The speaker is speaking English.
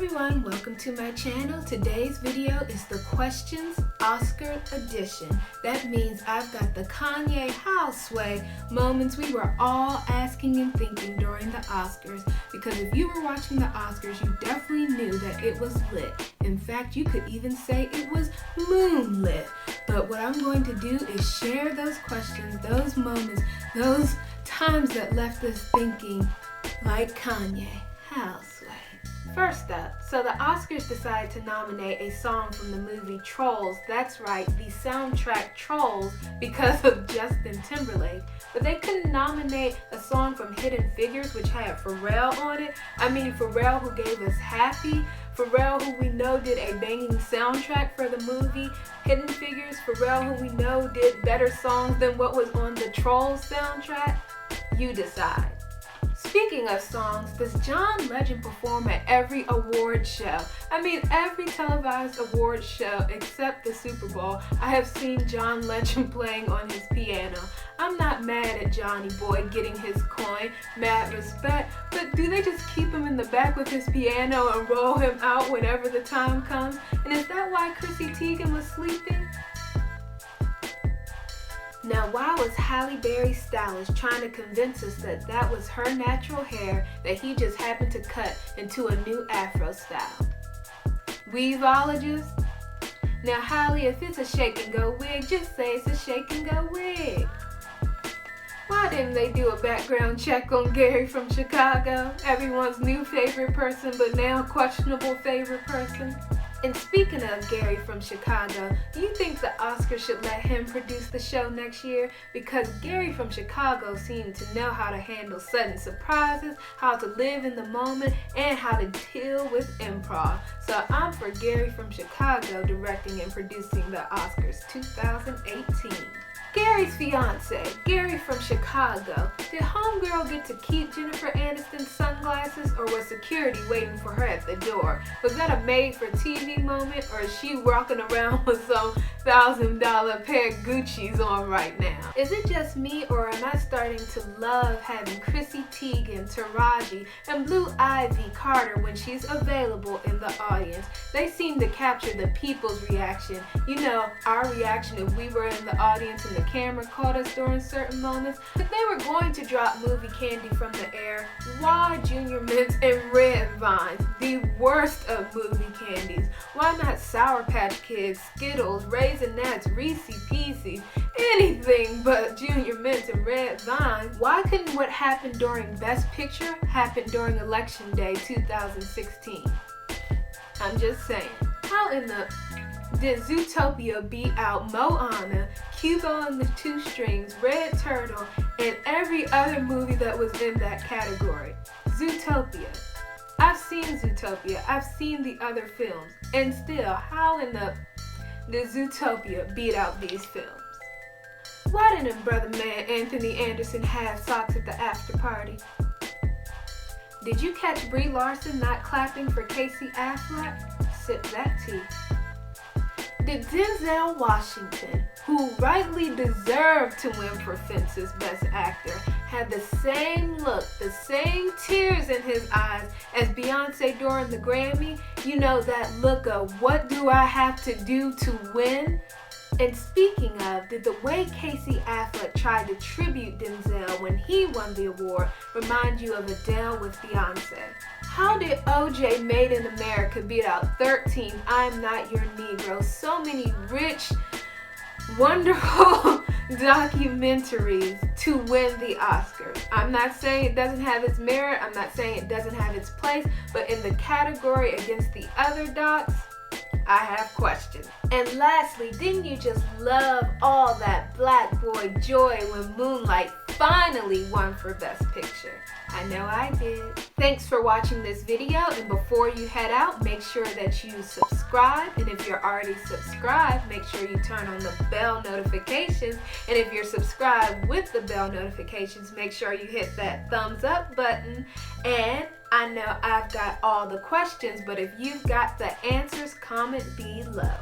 everyone, welcome to my channel. Today's video is the Questions Oscar edition. That means I've got the Kanye Houseway moments we were all asking and thinking during the Oscars. Because if you were watching the Oscars, you definitely knew that it was lit. In fact, you could even say it was moonlit. But what I'm going to do is share those questions, those moments, those times that left us thinking like Kanye Houseway. First up, so the Oscars decided to nominate a song from the movie Trolls. That's right, the soundtrack Trolls, because of Justin Timberlake. But they couldn't nominate a song from Hidden Figures, which had Pharrell on it. I mean, Pharrell, who gave us Happy. Pharrell, who we know did a banging soundtrack for the movie Hidden Figures. Pharrell, who we know did better songs than what was on the Trolls soundtrack. You decide. Speaking of songs, does John Legend perform at every award show? I mean, every televised award show except the Super Bowl, I have seen John Legend playing on his piano. I'm not mad at Johnny Boy getting his coin, mad respect, but do they just keep him in the back with his piano and roll him out whenever the time comes? And is that why Chrissy Teigen was sleeping? Now, why was Halle Berry stylist trying to convince us that that was her natural hair that he just happened to cut into a new Afro style? Weaveologist? Now, Halle, if it's a shake and go wig, just say it's a shake and go wig. Why didn't they do a background check on Gary from Chicago? Everyone's new favorite person, but now questionable favorite person. And speaking of Gary from Chicago, do you think the Oscars should let him produce the show next year? Because Gary from Chicago seemed to know how to handle sudden surprises, how to live in the moment, and how to deal with improv. So I'm for Gary from Chicago directing and producing the Oscars 2018. Gary's fiance, Gary from Chicago. Did homegirl get to keep Jennifer Aniston's sunglasses, or was security waiting for her at the door? Was that a made-for-TV moment, or is she walking around with some $1,000 pair of Gucci's on right now? Is it just me, or am I starting to love having Chrissy Teigen, Taraji, and Blue Ivy Carter when she's available in the audience? They seem to capture the people's reaction. You know, our reaction if we were in the audience and the camera caught us during certain moments. If they were going to drop movie candy from the air, why Junior Mints and Red Vines, the worst of movie candies? Why not Sour Patch Kids, Skittles, Raisinets, Reese's Pieces, anything but Junior Mints and Red Vines? Why couldn't what happened during Best Picture happen during Election Day 2016? I'm just saying. How in the did Zootopia beat out Moana, Cuba and the Two Strings, Red Turtle, and every other movie that was in that category? Zootopia. I've seen Zootopia. I've seen the other films. And still, how in the did Zootopia beat out these films? Why didn't brother man Anthony Anderson have socks at the after party? Did you catch Brie Larson not clapping for Casey Affleck? Sip that tea. Did Denzel Washington, who rightly deserved to win for Fences Best Actor, have the same look, the same tears in his eyes as Beyonce during the Grammy? You know, that look of, what do I have to do to win? And speaking of, did the way Casey Affleck tried to tribute Denzel when he won the award remind you of Adele with Beyonce? How did OJ Made in America beat out 13 I'm Not Your Negro? So many rich, wonderful documentaries to win the Oscars. I'm not saying it doesn't have its merit. I'm not saying it doesn't have its place. But in the category against the other docs, I have questions. And lastly, didn't you just love all that black boy joy when Moonlight finally won for Best Picture? I know I did. Thanks for watching this video, and before you head out, make sure that you subscribe, and if you're already subscribed, make sure you turn on the bell notifications, and if you're subscribed with the bell notifications, make sure you hit that thumbs up button. And I know I've got all the questions, but if you've got the answers, comment below.